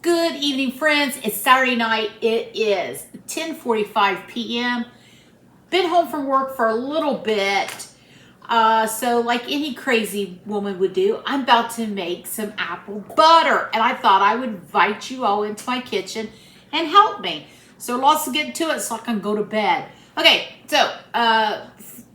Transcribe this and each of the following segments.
Good evening, friends. It's Saturday night. It is 10:45 p.m. Been home from work for a little bit. So like any crazy woman would do, I'm about to make some apple butter. And I thought I would invite you all into my kitchen and help me. So lots to get into it so I can go to bed. Okay, so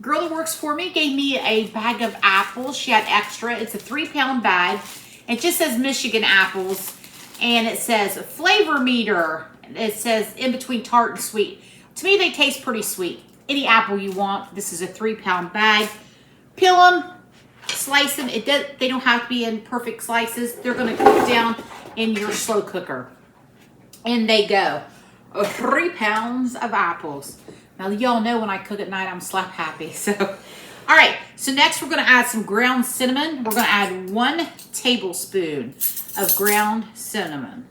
girl that works for me gave me a bag of apples. She had extra. It's a 3-pound bag. It just says Michigan apples. And it says flavor meter. It says in between tart and sweet. To me, they taste pretty sweet. Any apple you want. This is a 3-pound bag. Peel them, slice them. They don't have to be in perfect slices. They're going to cook down in your slow cooker. And they go. 3 pounds of apples. Now, y'all know when I cook at night, I'm slap happy. So, all right. So next, we're going to add some ground cinnamon. We're going to add 1 tablespoon of ground cinnamon.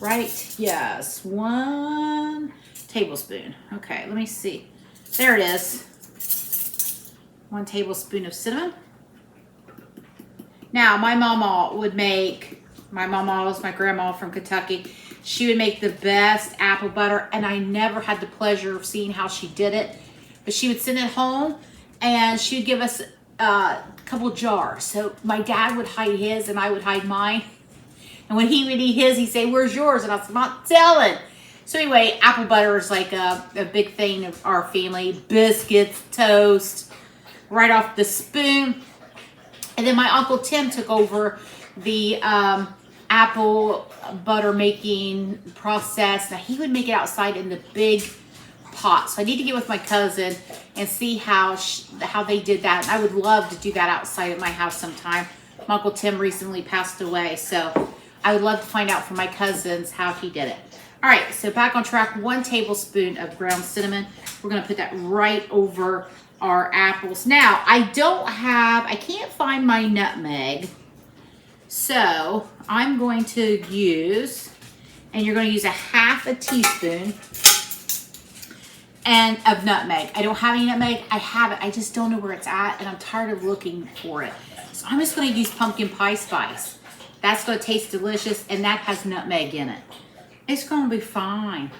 Right? Yes. 1 tablespoon. Okay, let me see. There it is. 1 tablespoon of cinnamon. Now, my mama would make, my mama was my grandma from Kentucky. She would make the best apple butter, and I never had the pleasure of seeing how she did it. But she would send it home, and she would give us a couple jars. So my dad would hide his, and I would hide mine. And when he would eat his, he'd say, "Where's yours?" And I was not telling. So anyway, apple butter is like a big thing of our family. Biscuits, toast, right off the spoon. And then my Uncle Tim took over the apple butter making process. Now he would make it outside in the big pot. So I need to get with my cousin and see how they did that. And I would love to do that outside at my house sometime. My Uncle Tim recently passed away, so I would love to find out from my cousins how he did it. All right, so back on track, 1 tablespoon of ground cinnamon. We're gonna put that right over our apples. Now, I can't find my nutmeg. So I'm going to use, and you're gonna use a 1/2 teaspoon of nutmeg. I don't have any nutmeg. I have it, I just don't know where it's at, and I'm tired of looking for it. So I'm just gonna use pumpkin pie spice. That's gonna taste delicious, and that has nutmeg in it. It's gonna be fine.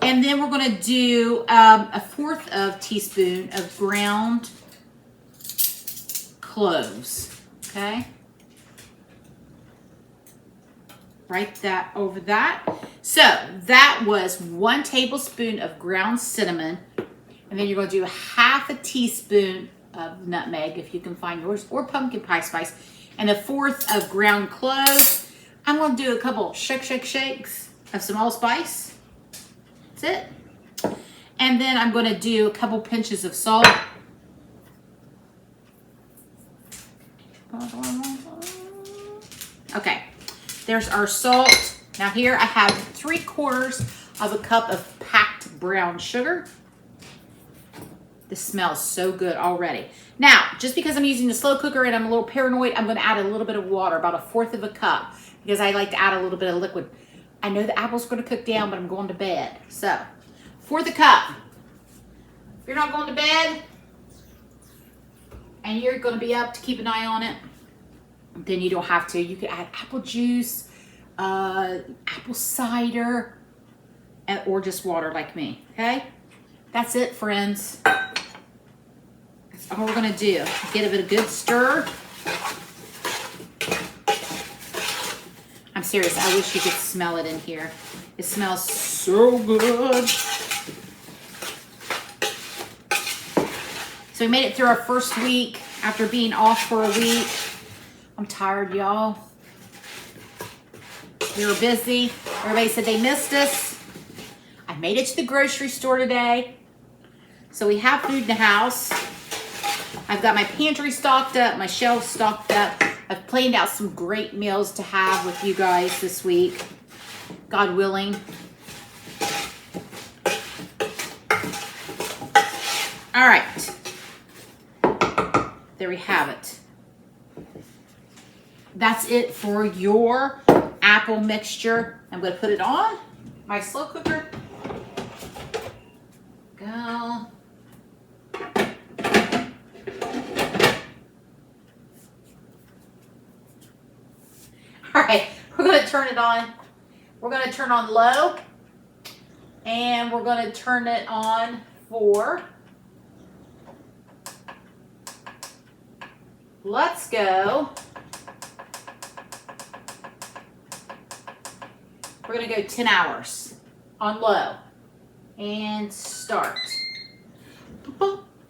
And then we're gonna do a 1/4 teaspoon of ground cloves, okay? Write that over that. So that was 1 tablespoon of ground cinnamon, and then you're gonna do 1/2 teaspoon of nutmeg, if you can find yours, or pumpkin pie spice, and 1/4 of ground cloves. I'm gonna do a couple shakes of some allspice. That's it. And then I'm gonna do a couple pinches of salt. Okay, there's our salt. Now here I have 3/4 of a cup of packed brown sugar. This smells so good already. Now, just because I'm using the slow cooker and I'm a little paranoid, I'm gonna add a little bit of water, about 1/4 cup, because I like to add a little bit of liquid. I know the apple's gonna cook down, but I'm going to bed. So, 1/4 cup. If you're not going to bed, and you're gonna be up to keep an eye on it, then you don't have to. You could add apple juice, apple cider, or just water like me, okay? That's it, friends. That's all we're gonna do. Give it a good stir. I'm serious, I wish you could smell it in here. It smells so good. So we made it through our first week after being off for a week. I'm tired, y'all. We were busy. Everybody said they missed us. I made it to the grocery store today. So we have food in the house. I've got my pantry stocked up, my shelves stocked up. I've planned out some great meals to have with you guys this week, God willing. All right, there we have it. That's it for your apple mixture. I'm gonna put it on my slow cooker. Go. All right, we're gonna turn it on We're going to turn on low, and we're going to turn it on for, let's go, we're going to go 10 hours on low, and start.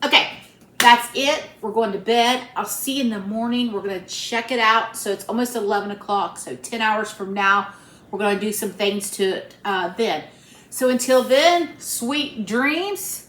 Okay, that's it. We're going to bed. I'll see you in the morning. We're going to check it out. So it's almost 11 o'clock, so 10 hours from now, we're going to do some things to it then. So until then, sweet dreams.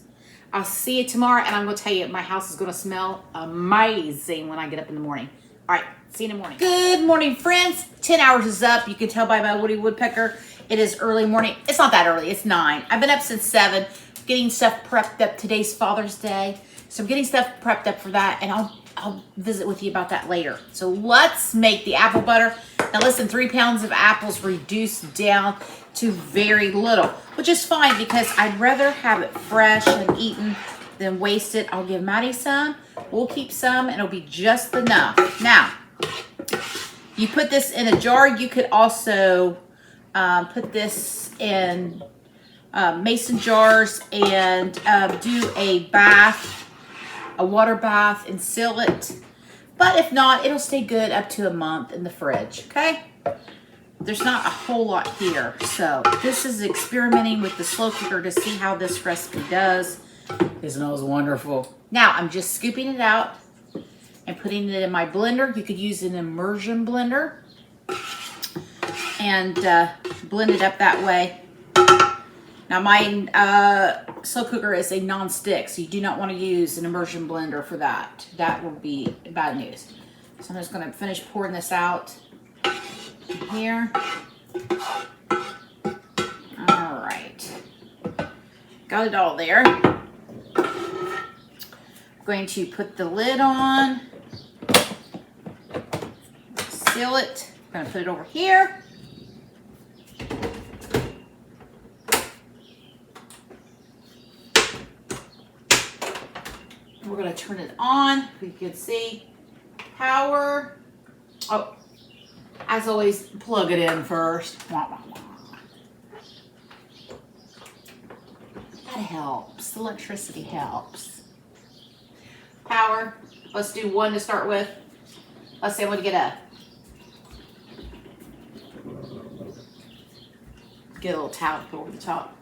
I'll see you tomorrow, and I'm going to tell you, my house is going to smell amazing when I get up in the morning. All right, see you in the morning. Good morning, friends. 10 hours is up. You can tell by my Woody Woodpecker. It is early morning. It's not that early. It's 9. I've been up since 7, getting stuff prepped up. Today's Father's Day, so I'm getting stuff prepped up for that, and I'll visit with you about that later. So let's make the apple butter. Now listen, 3 pounds of apples reduced down to very little, which is fine because I'd rather have it fresh and eaten than waste it. I'll give Maddie some. We'll keep some, and it'll be just enough. Now, you put this in a jar. You could also put this in mason jars and do a bath, a water bath, and seal it. But if not, it'll stay good up to a month in the fridge, okay? There's not a whole lot here. So this is experimenting with the slow cooker to see how this recipe does. It smells wonderful. Now I'm just scooping it out and putting it in my blender. You could use an immersion blender and blend it up that way. Now my slow cooker is a non-stick, so you do not want to use an immersion blender for that. That will be bad news. So I'm just going to finish pouring this out here. All right. Got it all there. I'm going to put the lid on. Seal it. I'm going to put it over here. We're going to turn it on. You can see power. Oh, as always, plug it in first. That helps. Electricity helps. Power. Let's do 1 to start with. Let's say I'm going to get a little towel to put over the top.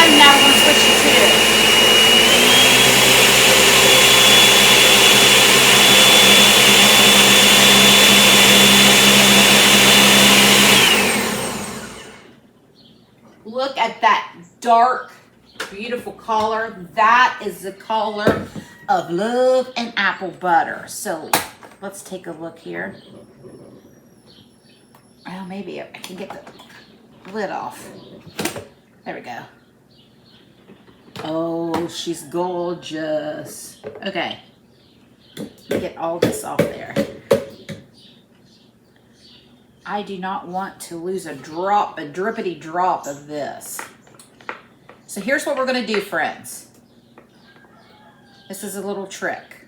Now we're going to switch to 2. Look at that dark, beautiful color. That is the color of love and apple butter. So let's take a look here. Well, maybe I can get the lid off. There we go. Oh, she's gorgeous. Okay. Let me get all this off there. I do not want to lose a drop, a drippity drop of this. So here's what we're going to do, friends. This is a little trick.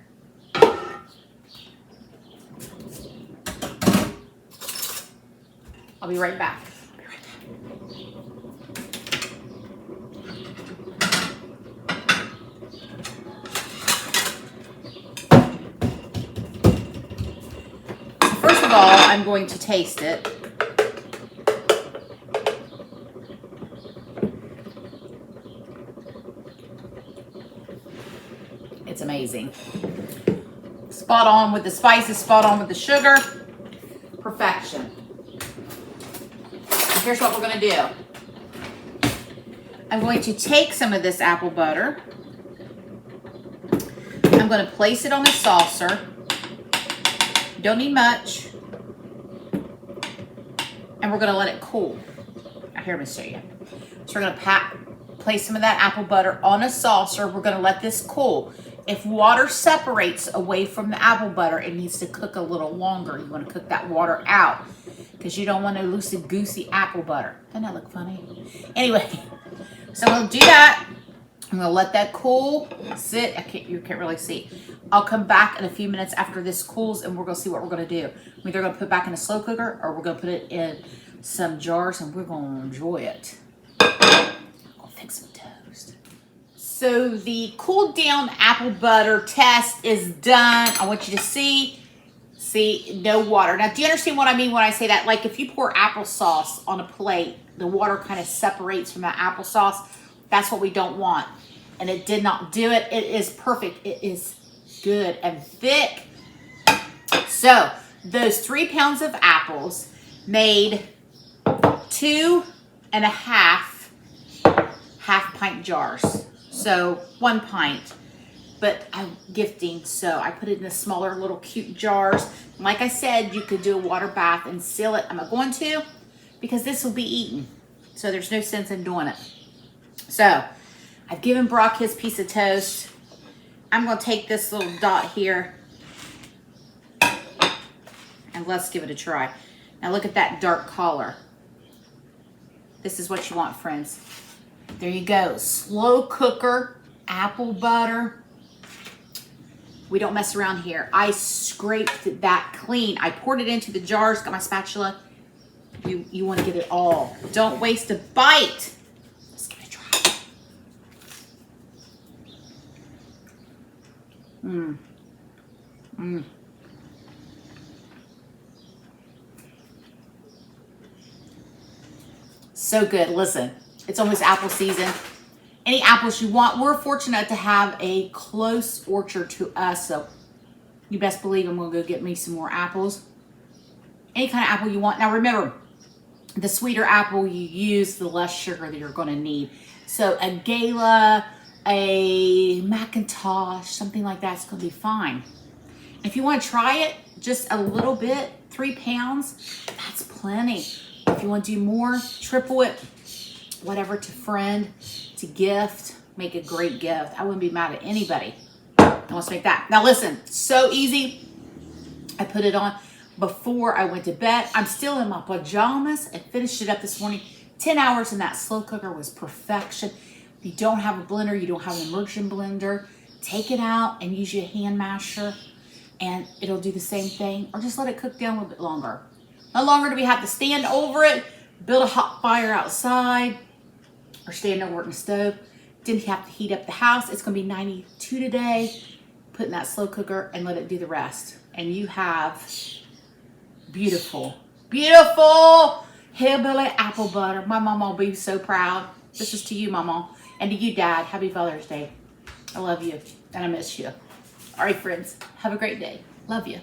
I'll be right back. First of all, I'm going to taste it. It's amazing. Spot on with the spices, spot on with the sugar. Perfection. And here's what we're going to do. I'm going to take some of this apple butter. I'm going to place it on a saucer. Don't need much. And we're going to let it cool. Now here, I'm going to show you. So we're going to place some of that apple butter on a saucer. We're going to let this cool. If water separates away from the apple butter, it needs to cook a little longer. You want to cook that water out because you don't want a loosey-goosey apple butter. Doesn't that look funny? Anyway, so we'll do that. I'm gonna let that cool, sit. You can't really see. I'll come back in a few minutes after this cools and we're gonna see what we're gonna do. We're either gonna put it back in a slow cooker or we're gonna put it in some jars and we're gonna enjoy it. I'm gonna fix some toast. So the cooled down apple butter test is done. I want you to see, no water. Now, do you understand what I mean when I say that? Like if you pour applesauce on a plate, the water kind of separates from that applesauce. That's what we don't want. And it did not do it. It is perfect. It is good and thick. So those 3 pounds of apples made 2.5 half-pint jars. So 1 pint. But I'm gifting, so I put it in the smaller little cute jars. And like I said, you could do a water bath and seal it. I'm not going to because this will be eaten. So there's no sense in doing it. So I've given Brock his piece of toast. I'm going to take this little dot here and let's give it a try. Now look at that dark color. This is what you want, friends. There you go. Slow cooker, apple butter. We don't mess around here. I scraped that clean. I poured it into the jars, got my spatula. You want to get it all. Don't waste a bite. Let's give it a try. So good. Listen, it's almost apple season. Any apples you want. We're fortunate to have a close orchard to us, so you best believe I'm going to go get me some more apples. Any kind of apple you want. Now remember, the sweeter apple you use, the less sugar that you're going to need. So a Gala, a Macintosh, something like that's going to be fine. If you want to try it just a little bit, 3 pounds, that's plenty. If you want to do more, triple it, whatever, to friend, to gift, make a great gift. I wouldn't be mad at anybody that wants to make that. Now listen, so easy. I put it on before I went to bed. I'm still in my pajamas. I finished it up this morning. 10 hours in that slow cooker was perfection. If you don't have a blender, you don't have an immersion blender, take it out and use your hand masher and it'll do the same thing, or just let it cook down a little bit longer. No longer do we have to stand over it, build a hot fire outside, or stand over it in the stove. Didn't have to heat up the house. It's gonna be 92 today. Put in that slow cooker and let it do the rest. And you have beautiful, beautiful hillbilly apple butter. My mama will be so proud. This is to you, Mama, and to you, Dad. Happy Father's Day. I love you and I miss you. All right, friends, have a great day. Love you.